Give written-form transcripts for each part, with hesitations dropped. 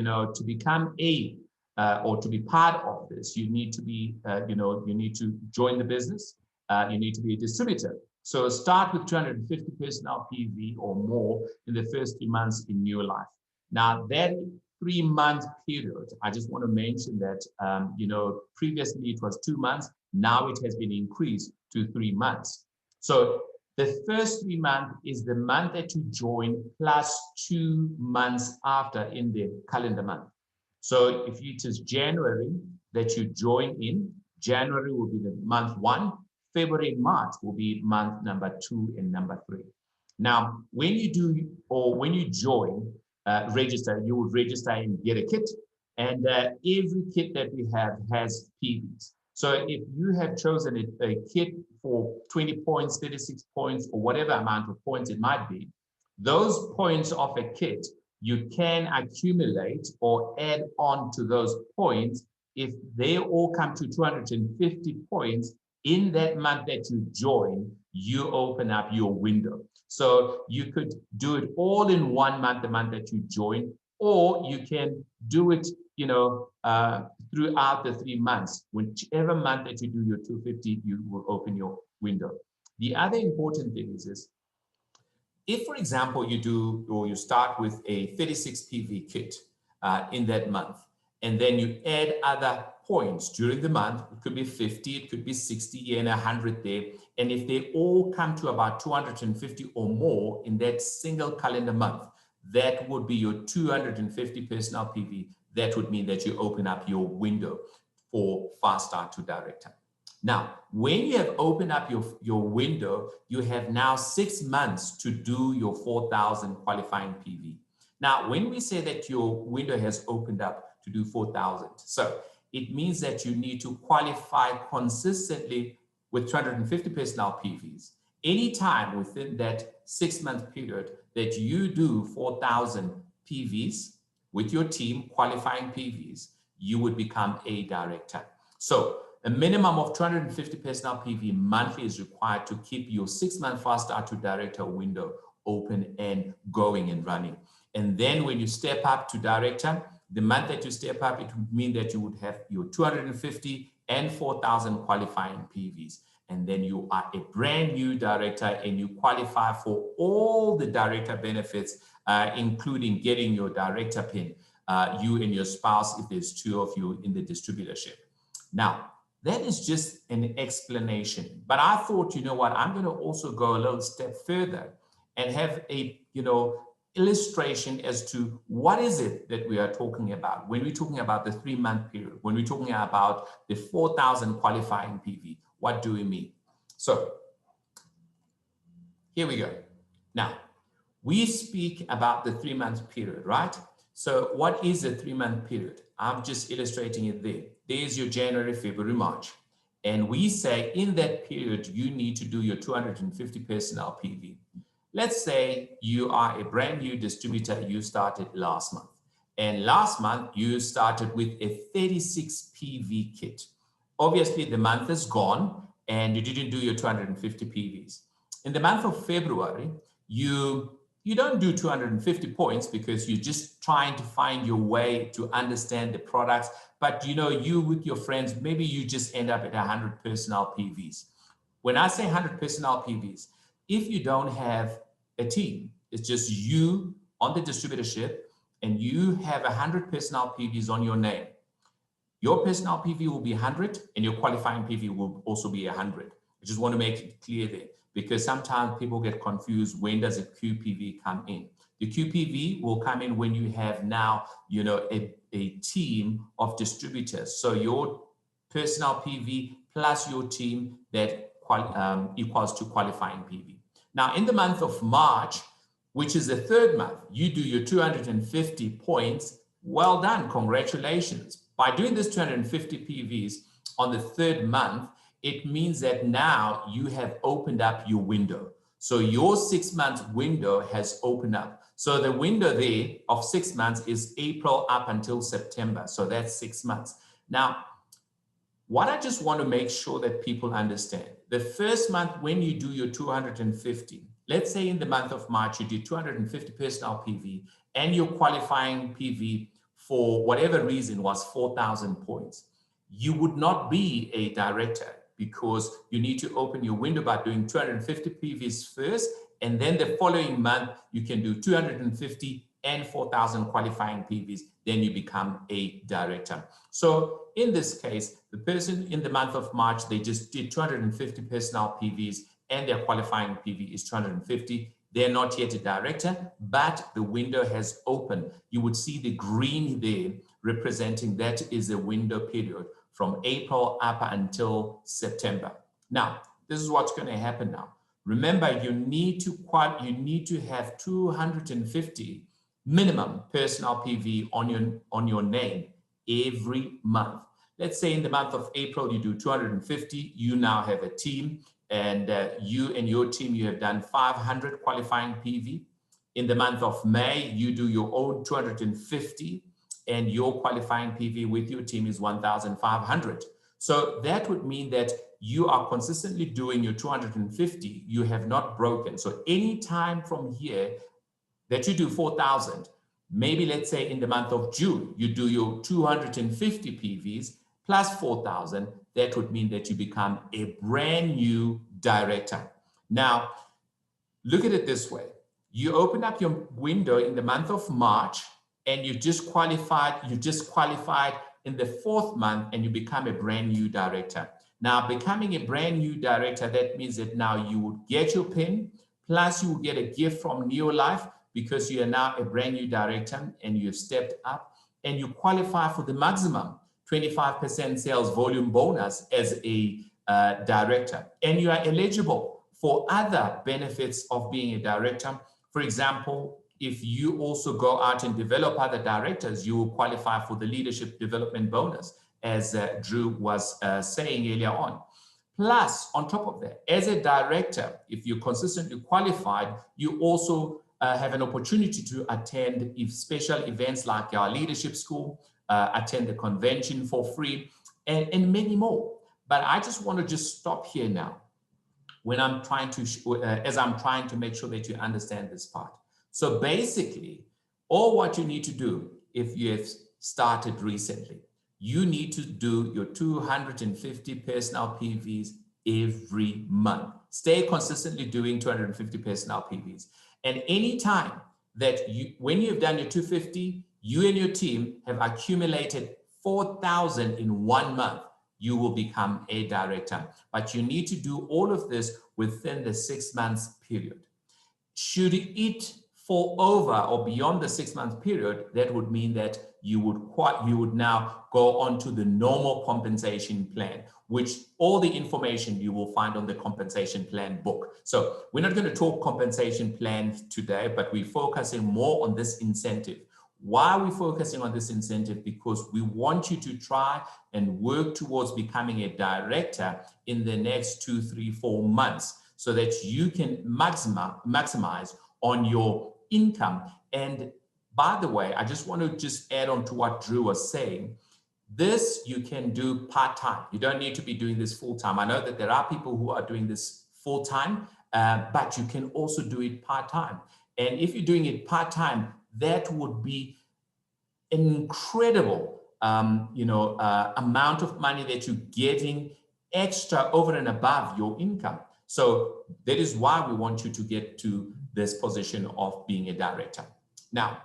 to become or to be part of this, you need to be, you need to join the business. You need to be a distributor. So start with 250 personnel PV or more in the first 3 months in NeoLife. Now that 3-month period, I just want to mention that, previously it was 2 months. Now it has been increased to 3 months. So the first 3 months is the month that you join plus 2 months after in the calendar month. So if it is January that you join in, January will be the month 1, February, March will be month number 2 and number 3. Now, when you do, or when you join, register, you would register and get a kit. And every kit that we have has PVs. So if you have chosen a kit for 20 points, 36 points, or whatever amount of points it might be, those points of a kit, you can accumulate or add on to those points. If they all come to 250 points in that month that you join, you open up your window. So you could do it all in 1 month, the month that you join, or you can do it, throughout the 3 months. Whichever month that you do your 250, you will open your window. The other important thing is this. If, for example, you do, or you start with a 36 PV kit in that month, and then you add other points during the month, it could be 50, it could be 60 and 100 there. And if they all come to about 250 or more in that single calendar month, that would be your 250 personnel PV. That would mean that you open up your window for fast start to director. Now, when you have opened up your window, you have now 6 months to do your 4,000 qualifying PV. Now, when we say that your window has opened up to do 4,000, so it means that you need to qualify consistently with 250 personnel PVs. Anytime within that 6-month period that you do 4,000 PVs with your team, qualifying PVs, you would become a director. So a minimum of 250 personnel PV monthly is required to keep your 6-month fast start to director window open and going and running. And then when you step up to director, the month that you step up, it would mean that you would have your 250 and 4,000 qualifying PVs. And then you are a brand new director and you qualify for all the director benefits, including getting your director pin, you and your spouse, if there's 2 of you in the distributorship. Now, that is just an explanation. But I thought, you know what, I'm going to also go a little step further and have a, illustration as to what is it that we are talking about when we're talking about the 3-month period, when we're talking about the 4,000 qualifying PV. What do we mean? So here we go. Now, we speak about the 3-month period, right? So what is a 3-month period? I'm just illustrating it there. There's your January, February, March. And we say in that period, you need to do your 250 personnel PV. Let's say you are a brand new distributor, you started last month. And last month, you started with a 36 PV kit. Obviously, the month is gone and you didn't do your 250 PVs. In the month of February, you don't do 250 points because you're just trying to find your way to understand the products. But you with your friends, maybe you just end up at 100 personnel PVs. When I say 100 personnel PVs, if you don't have a team, it's just you on the distributorship and you have 100 personnel PVs on your name, your personnel PV will be 100 and your qualifying PV will also be 100. I just want to make it clear there because sometimes people get confused. When does a QPV come in? The QPV will come in when you have now, a team of distributors. So your personnel PV plus your team that equals to qualifying PV. Now, in the month of March, which is the 3rd month, you do your 250 points. Well done. Congratulations. By doing this 250 PVs on the 3rd month, it means that now you have opened up your window. So your 6-month window has opened up. So the window there of 6 months is April up until September. So that's 6 months. Now, what I just want to make sure that people understand, the first month when you do your 250, let's say in the month of March, you did 250 personnel PV and your qualifying PV for whatever reason was 4,000 points, you would not be a director because you need to open your window by doing 250 PVs first, and then the following month you can do 250 and 4,000 qualifying PVs, then you become a director. So in this case, the person in the month of March, they just did 250 personnel PVs and their qualifying PV is 250. They're not yet a director, but the window has opened. You would see the green there representing that is a window period from April up until September. Now, this is what's going to happen now. Remember, you need to have 250 minimum personal PV on your name every month. Let's say in the month of April, you do 250. You now have a team, and you and your team, you have done 500 qualifying PV. In the month of May, you do your own 250, and your qualifying PV with your team is 1,500. So that would mean that you are consistently doing your 250. You have not broken. So any time from here that you do 4,000, maybe let's say in the month of June, you do your 250 PVs plus 4,000, that would mean that you become a brand new director. Now, look at it this way. You open up your window in the month of March and you just qualified in the 4th month and you become a brand new director. Now, becoming a brand new director, that means that now you would get your PIN, plus you will get a gift from NeoLife because you are now a brand new director and you've stepped up, and you qualify for the maximum 25% sales volume bonus as a director. And you are eligible for other benefits of being a director. For example, if you also go out and develop other directors, you will qualify for the leadership development bonus, as Drew was saying earlier on. Plus, on top of that, as a director, if you're consistently qualified, you also have an opportunity to attend special events like our leadership school, attend the convention for free, and many more. But I just want to just stop here now when I'm trying to, as I'm trying to make sure that you understand this part. So basically, all what you need to do if you have started recently, you need to do your 250 personal PVs every month. Stay consistently doing 250 personal PVs. And anytime that when you've done your 250, you and your team have accumulated 4,000 in 1 month, you will become a director. But you need to do all of this within the 6 months period. Should it fall over or beyond the 6 month period, that would mean that you would now go on to the normal compensation plan, which all the information you will find on the compensation plan book. So we're not going to talk compensation plan today, but we're focusing more on this incentive. Why are we focusing on this incentive? Because we want you to try and work towards becoming a director in the next 2, 3, 4 months so that you can maximize on your income. And by the way, I just want to just add on to what Drew was saying. This you can do part-time. You don't need to be doing this full-time. I know that there are people who are doing this full-time, but you can also do it part-time. And if you're doing it part-time, that would be an incredible amount of money that you're getting extra over and above your income. So that is why we want you to get to this position of being a director. Now,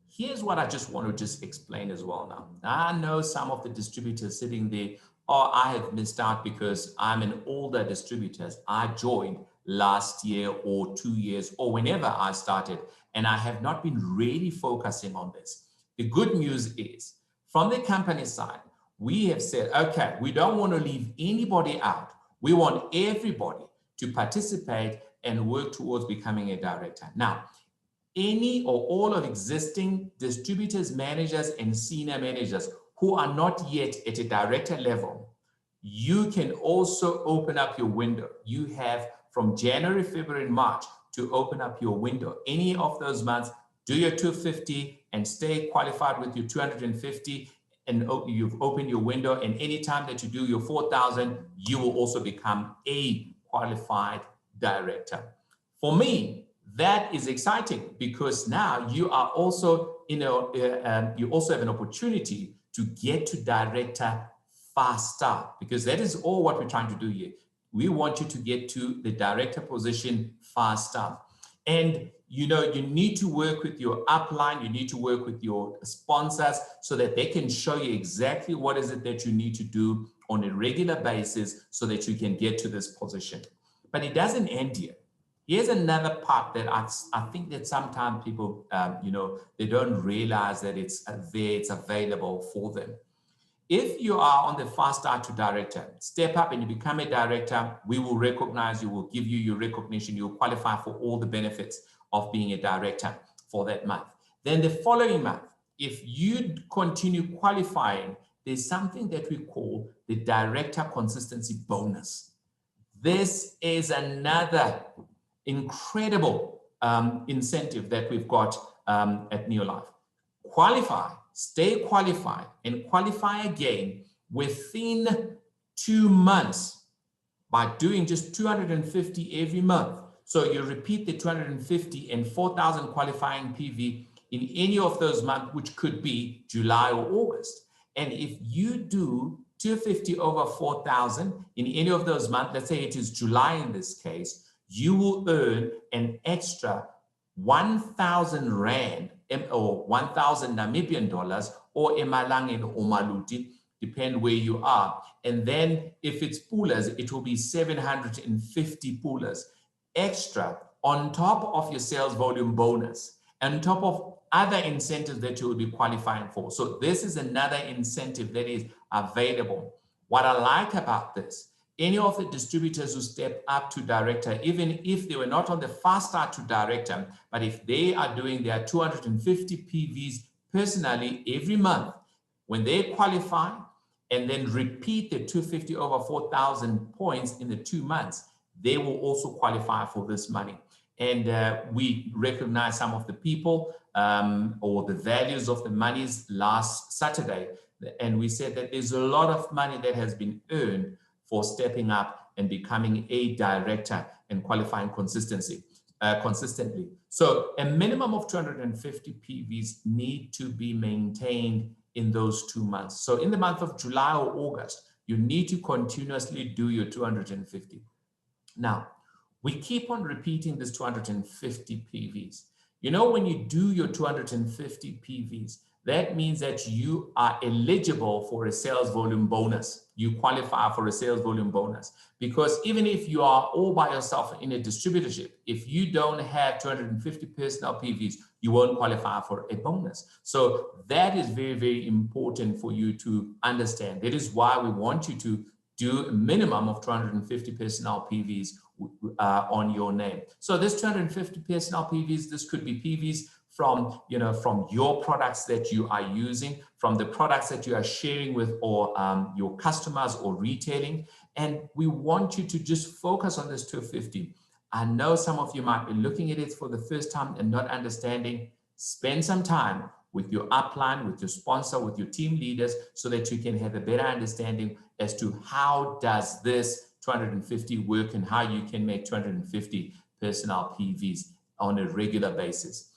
here's what I just want to just explain as well now. I know some of the distributors sitting there, oh, I have missed out because I'm an older distributor. I joined last year or 2 years or whenever I started, and I have not been really focusing on this. The good news is, from the company side, we have said, okay, we don't want to leave anybody out. We want everybody to participate and work towards becoming a director. Now, any or all of existing distributors, managers, and senior managers who are not yet at a director level, you can also open up your window. You have from January, February, and March to open up your window. Any of those months, do your 250 and stay qualified with your 250, and you've opened your window. And anytime that you do your 4,000, you will also become a qualified director. For me, That is exciting because now you are also, you also have an opportunity to get to director faster, because that is all what we're trying to do here. We want you to get to the director position faster. And you need to work with your upline, you need to work with your sponsors so that they can show you exactly what is it that you need to do on a regular basis so that you can get to this position. But it doesn't end here. Here's another part that I think that sometimes people, they don't realize that it's there, it's available for them. If you are on the fast start to director, step up and you become a director, we will recognize you, will give you your recognition, you'll qualify for all the benefits of being a director for that month. Then the following month, if you continue qualifying, there's something that we call the director consistency bonus. This is another incredible incentive that we've got at NeoLife. Qualify, stay qualified, and qualify again within 2 months by doing just 250 every month. So you repeat the 250 and 4,000 qualifying PV in any of those months, which could be July or August. And if you do 250 over 4,000 in any of those months, let's say it is July in this case, you will earn an extra 1,000 Rand or 1,000 Namibian dollars or Emalangen or Maluti, depend where you are. And then if it's pullers, it will be 750 pullers extra on top of your sales volume bonus, on top of other incentives that you will be qualifying for. So this is another incentive that is available. What I like about this, any of the distributors who step up to director, even if they were not on the fast start to director, but if they are doing their 250 PVs personally every month, when they qualify and then repeat the 250 over 4,000 points in the 2 months, they will also qualify for this money. And we recognize some of the people or the values of the monies last Saturday. And we said that there's a lot of money that has been earned for stepping up and becoming a director and qualifying consistently. So a minimum of 250 PVs need to be maintained in those 2 months. So in the month of July or August, you need to continuously do your 250. Now, we keep on repeating this 250 PVs. You know, when you do your 250 PVs, that means that you are eligible for a sales volume bonus. You qualify for a sales volume bonus, because even if you are all by yourself in a distributorship, if you don't have 250 personnel PVs, you won't qualify for a bonus. So that is very, very important for you to understand. That is why we want you to do a minimum of 250 personnel PVs on your name. So this 250 personnel PVs, this could be PVs from your products that you are using, from the products that you are sharing with or your customers or retailing. And we want you to just focus on this 250. I know some of you might be looking at it for the first time and not understanding. Spend some time with your upline, with your sponsor, with your team leaders, so that you can have a better understanding as to how does this 250 work and how you can make 250 personnel PVs on a regular basis.